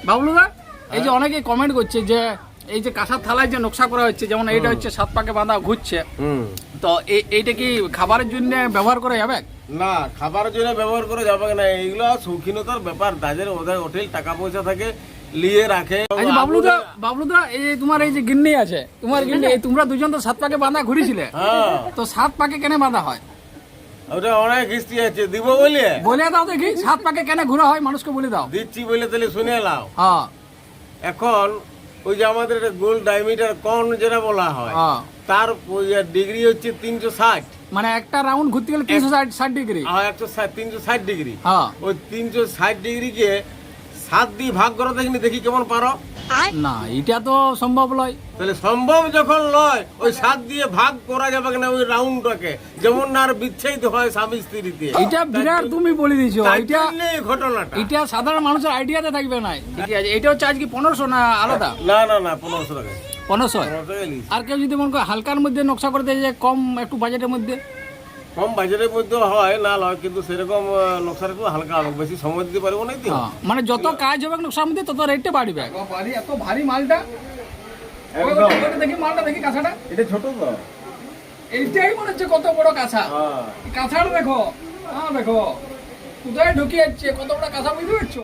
বাবলুদা, এই যে অনেকে কমেন্ট করছে যে এই যে কাঁসার থালায় যে নকশা করা হচ্ছে, যেমন এইটা হচ্ছে 7 পাকে বাঁধা ঘুরছে, তো এইটা কি খাবারের জন্য ব্যবহার করা যাবে? না, খাবারের জন্য ব্যবহার করা যাবে না, এইগুলো শৌখিনতার ব্যাপার। তাদের ওদের হোটেল টাকা পয়সা থাকে, লিয়ে রাখে। আচ্ছা বাবলুদা, এই যে তোমার এই যে গিন্নি আছে, তোমার গিন্নি, তোমরা দুজন তো 7 পাকে বাঁধা ঘুরেছিলে, তো 7 পাকে কেন বাঁধা হয়? ওটা অনেক হিস্ট্রি আছে, দিব বলে দাও দেখি, 7 পাকে কেন ঘোরা হয় মানুষকে বলে দাও। দিচ্ছি বলে তাহলে শুনে নাও। হ্যাঁ, এখন ওই যে আমাদের গোল ডায়ামিটার কোণ যেটা বলা হয়, তার ডিগ্রি হচ্ছে 360। মানে একটা রাউন্ড ঘুরতে গেলে 360 ডিগ্রি। 360 ডিগ্রি। হ্যাঁ, ওই 360 ডিগ্রিকে 7 দিয়ে ভাগ করো, দেখি কেমন পারো। না, এটা তো সম্ভব নয়। তাহলে সম্ভব যখন নয়, ওই 7 দিয়ে ভাগ করা যাবে কিনা ওই রাউন্ডটাকে, যেমন না আর বিচ্ছেদ হয় স্বামী স্ত্রীতে। এটা বিরাট তুমি বলে দিছো। এটা ঘটনাটা এটা সাধারণ মানুষের আইডিয়াতে থাকবে না। ঠিক আছে, এটা হচ্ছে আজকে 1500 না আলাদা? না 1500 টাকা। 1500। আর কেউ যদি মনে করে হালকার মধ্যে নকশা করতে যে কম একটু বাজেটের মধ্যে, কম বাজেটের মধ্যে হয় না লয়, কিন্তু সেরকম নকশাটা একটু হালকা হবে, বেশি সময় দিতে পারবো না। মানে যত কাজ হবে নকশার মধ্যে তত রেটটা বাড়বে। এত ভারী মালটা, দেখি মালটা, দেখি কাঁচাটা, এটা ছোট তো, এইটাই মনে হচ্ছে কত বড় কাঁচা। কাঁচাটা দেখো, দেখো কোথায় ঢুকিয়ে যাচ্ছে, কত বড় কাঁচা, বুঝতে পারছো?